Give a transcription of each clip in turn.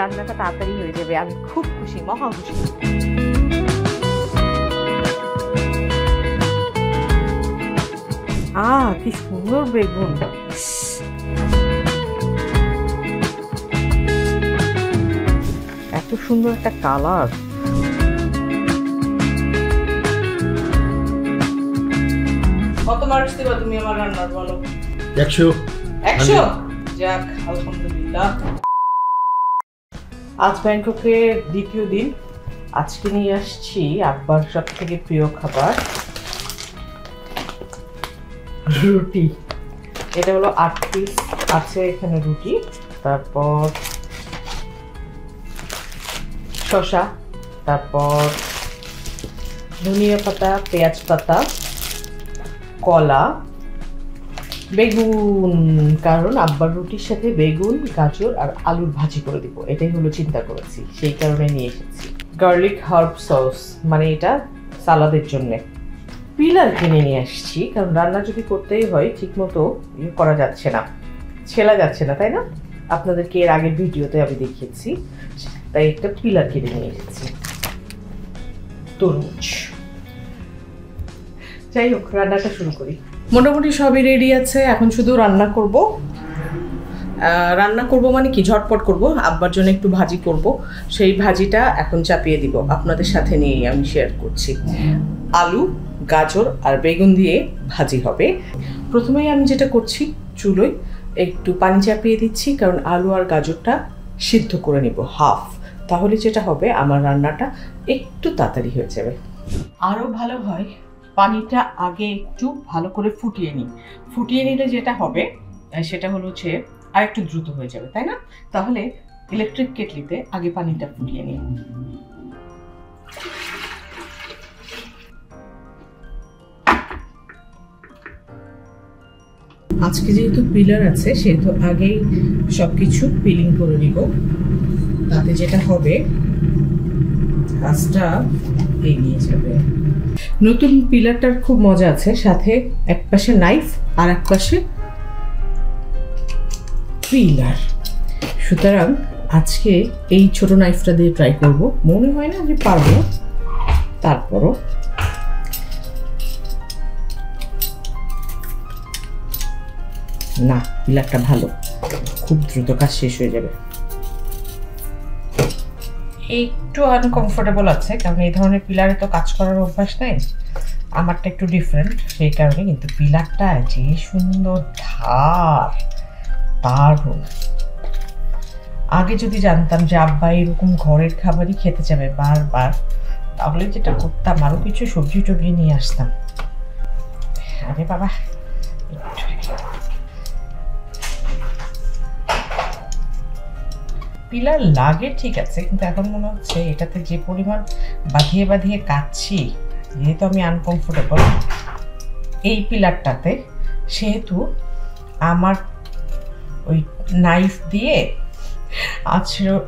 রান্নাটা তাড়াতাড়ি হয়ে যাবে। আমি খুব খুশি, মহা খুশি। কি সুন্দর বেগুন! এত সুন্দর একটা কালার। কত মার্কস দিবা তুমি আমার রান্নার বলো? 100। 100? যাক, আলহামদুলিল্লাহ। আজ ব্যাংককের দ্বিতীয় দিন। আজকে নিয়ে আসছি আব্বার সব থেকে প্রিয় খাবার, রুটি। এটা হলো 8 পিস আছে এখানে রুটি। তারপর শসা, তারপর ধনিয়া পাতা, পেঁয়াজ পাতা, কলা, বেগুন, কারণ আব্বার রুটির সাথে বেগুন, গাজর আর আলুর ভাজি করে দিব, এটাই হলো চিন্তা করেছি, সেই কারণে নিয়ে এসেছি। গার্লিক হার্ব সস, মানে এটা সালাদের জন্যে। পিলার কিনে নিয়ে আসছি, কারণ রান্না যদি করতেই হয় ঠিক মতো করা যাচ্ছে না, ছেলা যাচ্ছে না, তাই না? আপনাদেরকে এর আগের ভিডিওতে আমি দেখিয়েছি, তাই একটা পিলার কিনে নিয়ে এসেছি। তরমুজ। যাই হোক, রান্নাটা শুরু করি। মোটামুটি সবই রেডি আছে, এখন শুধু রান্না করব। রান্না করব মানে কি, ঝটপট করব। আব্বার জন্য একটু ভাজি করব, সেই ভাজিটা এখন চাপিয়ে দিব, আপনাদের সাথে নিয়েই আমি শেয়ার করছি। আলু, গাজর আর বেগুন দিয়ে ভাজি হবে। প্রথমেই আমি যেটা করছি, চুলোয় একটু পানি চাপিয়ে দিচ্ছি, কারণ আলু আর গাজরটা সিদ্ধ করে নিব হাফ। তাহলে যেটা হবে, আমার রান্নাটা একটু তাড়াতাড়ি হয়ে যাবে। আরও ভালো হয় পানিটা আগে একটু ভালো করে ফুটিয়ে নিই। ফুটিয়ে নিলে যেটা হবে সেটা হলো যে আর একটু দ্রুত হয়ে যাবে, তাই না? তাহলে ইলেকট্রিক কেটলিতে আগে পানিটা ফুটিয়ে নিই। আজকে যেহেতু পিলার আছে, সেহেতু আগেই সবকিছু পিলিং করে নিব। তাতে যেটা হবে, কাজটা এগিয়ে যাবে। নতুন পিলারটার খুব মজা আছে, সাথে এক পাশে নাইফ আর এক পাশে পিলার। সুতরাং আজকে এই ছোট নাইফটা দিয়ে ট্রাই করব। মনে হয় না যে পারবো, তারপরও না, পিলারটা ভালো, খুব দ্রুত কাজ শেষ হয়ে যাবে। একটু আনকমফোর্টেবল আছে, কারণ এই ধরনের পিলারে তো কাজ করার অভ্যাস নেই, আমারটা একটু ডিফারেন্ট, সেই কারণে। কিন্তু পিলারটা যে সুন্দর ধার, দারুণ। আগে যদি জানতাম যে আব্বা এরকম ঘরের খাবারই খেতে যাবে বারবার, তাহলে যেটা করতাম, আরো কিছু সবজি টবজি নিয়ে আসতাম। আরে বাবা, পিলার লাগে ঠিক আছে, কিন্তু এখন মনে হচ্ছে এটাতে যে পরিমাণ বাঁধিয়ে বাঁধিয়ে কাটছি, যেহেতু আমি আনকমফোর্টেবল এই পিলারটাতে, সেহেতু আমার ওই নাইফ দিয়ে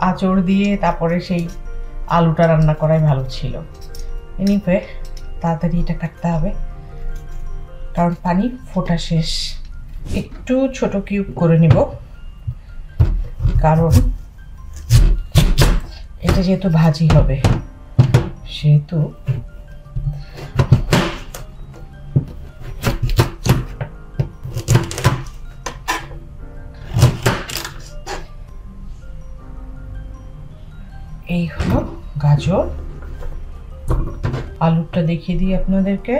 আঁচড় দিয়ে তারপরে সেই আলুটা রান্না করাই ভালো ছিল। এনিওয়ে, তাড়াতাড়ি এটা কাটতে হবে, কারণ পানি ফোটা শেষ। একটু ছোট কিউব করে নিব, কারণ এটা যেহেতু ভাজি হবে, সেহেতু এই হলো গাজর। আলুটা দেখিয়ে দিই আপনাদেরকে।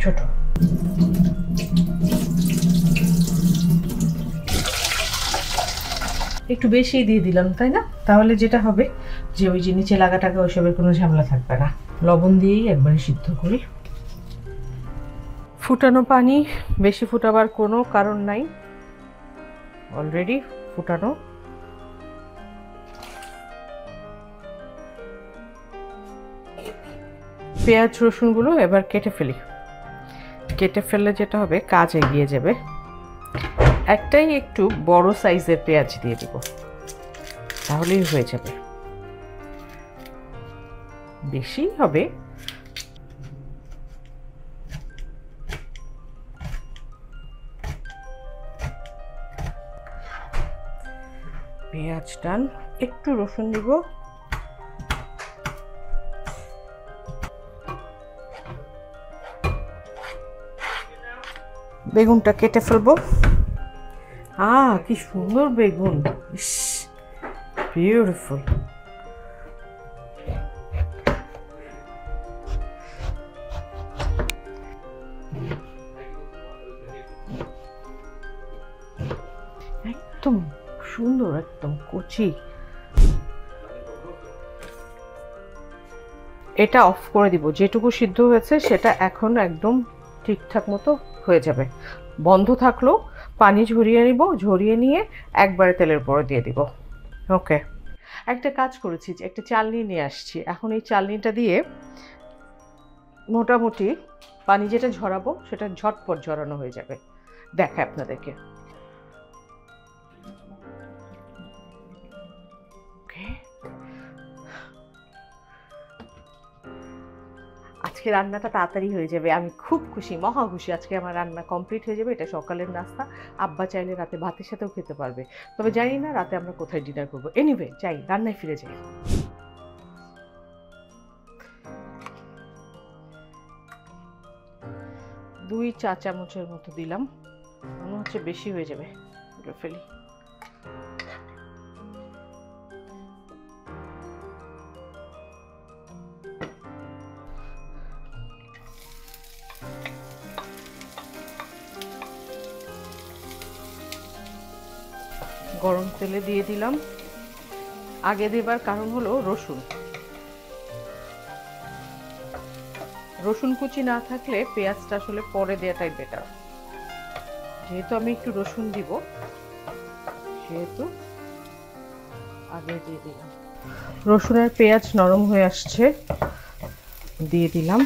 ছোট একটু বেশি দিয়ে দিলাম, তাই না? তাহলে যেটা হবে যে ওই যে নিচে লাগা টাকা ওইসবের কোনো ঝামেলা থাকবে না। লবণ দিয়েই একবারে সিদ্ধ করি। ফুটানো পানি, বেশি ফুটাবার কোনো কারণ নাই, অলরেডি ফুটানো। পেঁয়াজ রসুনগুলো এবার কেটে ফেলি। কেটে ফেললে যেটা হবে, কাজ এগিয়ে যাবে। একটাই একটু বড় সাইজের পেঁয়াজ দিয়ে দিব, তাহলেই হয়ে যাবে। বেশি হবে পেঁয়াজ ডান, একটু রসুন দিব, বেগুনটা কেটে ফেলবো। কি সুন্দর বেগুন, ইস বিউটিফুল। একদম সুন্দর, একদম কচি। এটা অফ করে দিব, যেটুকু সিদ্ধ হয়েছে সেটা এখন একদম ঠিকঠাক মতো হয়ে যাবে। বন্ধ থাকলেও পানি ঝরিয়ে নিব, ঝরিয়ে নিয়ে একবারে তেলের উপরে দিয়ে দিব। ওকে, একটা কাজ করেছি যে একটা চালনি নিয়ে আসছি, এখন এই চালনিটা দিয়ে মোটামুটি পানি যেটা ঝরাবো সেটা ঝটপট ঝরানো হয়ে যাবে। দেখায় আপনাদেরকে। আজকে রান্নাটা তাড়াতাড়ি হয়ে যাবে, আমি খুব খুশি, মহা খুশি। আজকে আমার রান্না কমপ্লিট হয়ে যাবে। এটা সকালের নাস্তা, আব্বা চাইলে রাতে ভাতের সাথেও খেতে পারবে। তবে জানি না রাতে আমরা কোথায় ডিনার করবো। এনিওয়ে যাই, রান্নায় ফিরে যাই। 2 চা চামচের মতো দিলাম, মনে হচ্ছে বেশি হয়ে যাবে, ফেলি। গরম তেলে দিয়ে দিলাম। আগে দেবার কারণ হলো রসুন। রসুন কুচি না থাকলে পেঁয়াজটা আসলে পরে দেওয়াটাই বেটার। যেহেতু আমি একটু রসুন দিব, সেহেতু আগে দিয়ে দিলাম। রসুনের পেঁয়াজ নরম হয়ে আসছে, দিয়ে দিলাম।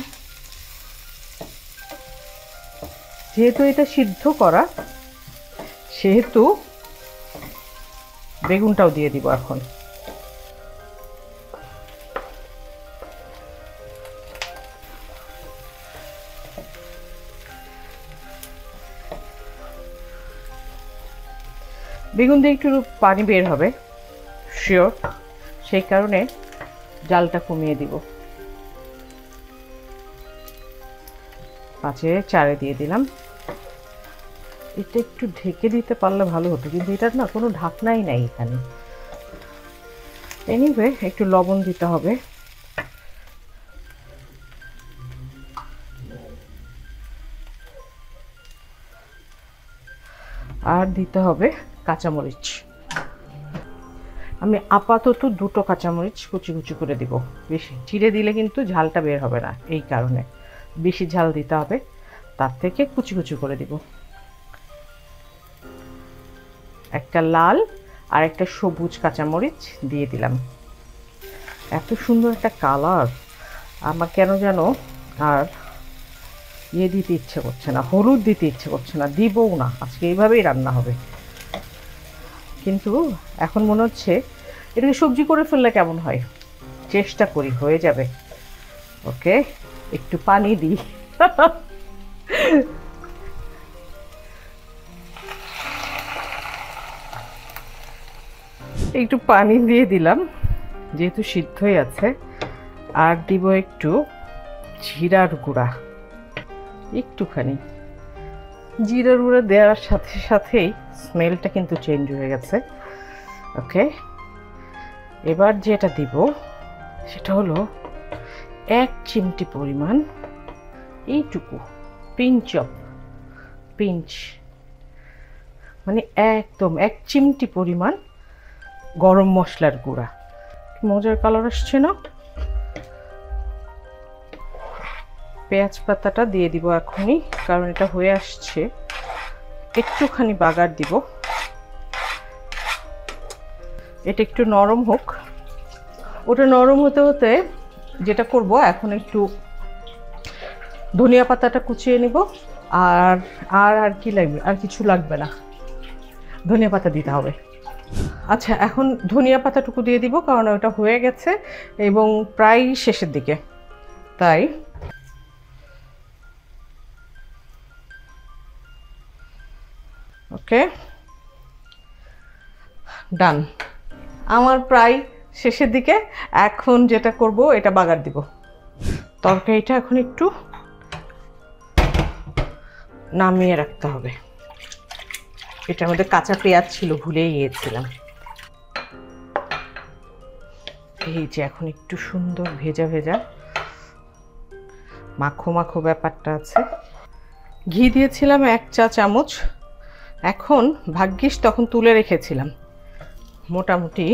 যেহেতু এটা সিদ্ধ করা, সেহেতু বেগুনটাও দিয়ে দিব এখন। বেগুন দিয়ে একটু পানি বের হবে শিওর, সেই কারণে জালটা কমিয়ে দিব। 5-4 দিয়ে দিলাম। এটা একটু ঢেকে দিতে পারলে ভালো হতো, কিন্তু এটার না কোনো ঢাকনাই নাই এখানে। এনিওয়ে একটু লবণ দিতে হবে। আর দিতে হবে কাঁচামরিচ। আমি আপাতত 2টো কাঁচামরিচ কুচি কুচি করে দিব। বেশি চিড়ে দিলে কিন্তু ঝালটা বের হবে না, এই কারণে বেশি ঝাল দিতে হবে, তার থেকে কুচি কুচি করে দিব। একটা লাল আর একটা সবুজ কাঁচামরিচ দিয়ে দিলাম। এত সুন্দর একটা কালার, আমার কেন যেন আর দিতে ইচ্ছে করছে না, হলুদ দিতে ইচ্ছে করছে না, দিবও না। আজকে এইভাবেই রান্না হবে। কিন্তু এখন মনে হচ্ছে এটাকে সবজি করে ফেললে কেমন হয়, চেষ্টা করি, হয়ে যাবে। ওকে, একটু পানি দিই। একটু পানি দিয়ে দিলাম, যেহেতু সিদ্ধই আছে। আর দিব একটু জিরার গুঁড়া, একটুখানি। জিরার গুঁড়া দেওয়ার সাথে সাথেই স্মেলটা কিন্তু চেঞ্জ হয়ে গেছে। ওকে, এবার যেটা দিব সেটা হলো 1 চিমটি পরিমাণ, এইটুকু পিঞ্চ মানে একদম 1 চিমটি পরিমাণ গরম মশলার গুঁড়া। মজার কালার আসছে না? পেঁয়াজ পাতাটা দিয়ে দিব এখনই, কারণ এটা হয়ে আসছে। একটুখানি বাগার দিব, এটা একটু নরম হোক। ওটা নরম হতে হতে যেটা করব, এখন একটু ধনিয়া পাতাটা কুচিয়ে নিব। আর আর আর কি লাগবে? আর কিছু লাগবে না, ধনিয়া পাতা দিতে হবে। আচ্ছা, এখন ধনিয়া পাতাটুকু দিয়ে দিব, কারণ ওটা হয়ে গেছে এবং প্রায় শেষের দিকে, তাই। ওকে, ডান। আমার প্রায় শেষের দিকে। এখন যেটা করব এটা বাগার দিব। তরকারিটা এখন একটু নামিয়ে রাখতে হবে। এটার মধ্যে কাঁচা পেঁয়াজ ছিল, ভুলেই গিয়েছিলাম। এই যে এখন একটু সুন্দর ভেজা ভেজা মাখো মাখো ব্যাপারটা আছে। ঘি দিয়েছিলাম 1 চা চামচ। এখন ভাগ্যিস তখন তুলে রেখেছিলাম মোটামুটি।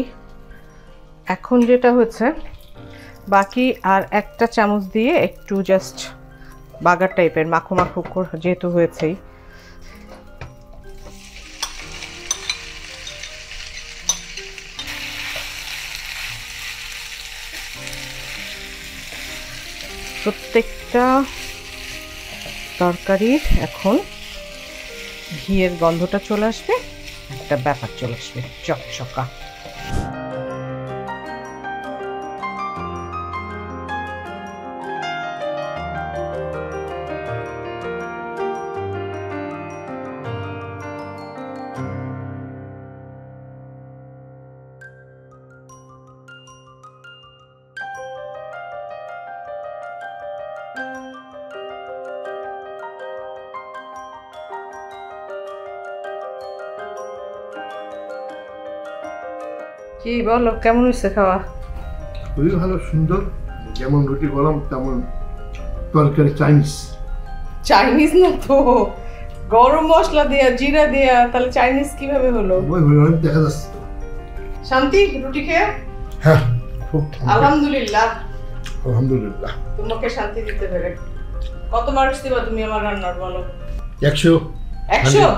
এখন যেটা হচ্ছে বাকি আর 1টা চামচ দিয়ে একটু জাস্ট বাগার টাইপের মাখো মাখো যেহেতু হয়েছেই, প্রত্যেকটা তরকারির এখন ঘিয়ের গন্ধটা চলে আসবে, একটা ব্যাপার চলে আসবে চকচকা। কি বলো, কেমন হয়েছে খাওয়া? খুবই ভালো, সুন্দর। যেমন রুটি গরম তেমন তরকারি চাইনিজ। চাইনিজ না তো, গরম মশলা দেয়া, জিরা দেয়া, তাহলে চাইনিজ কিভাবে হলো? ওই অনেক দেখা যাচ্ছে। শান্তি রুটি খেয়ে? হ্যাঁ, খুব আলহামদুলিল্লাহ। আলহামদুলিল্লাহ। তোমাকে শান্তি দিতে পেরে। কত মার্কস দিবা তুমি আমার রান্নার বলো? 100। 100?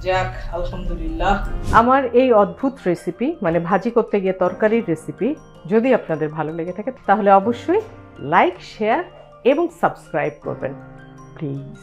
যাক, আলহামদুলিল্লাহ। আমার এই অদ্ভুত রেসিপি, মানে ভাজি করতে গিয়ে তরকারির রেসিপি যদি আপনাদের ভালো লেগে থাকে তাহলে অবশ্যই লাইক, শেয়ার এবং সাবস্ক্রাইব করবেন প্লিজ।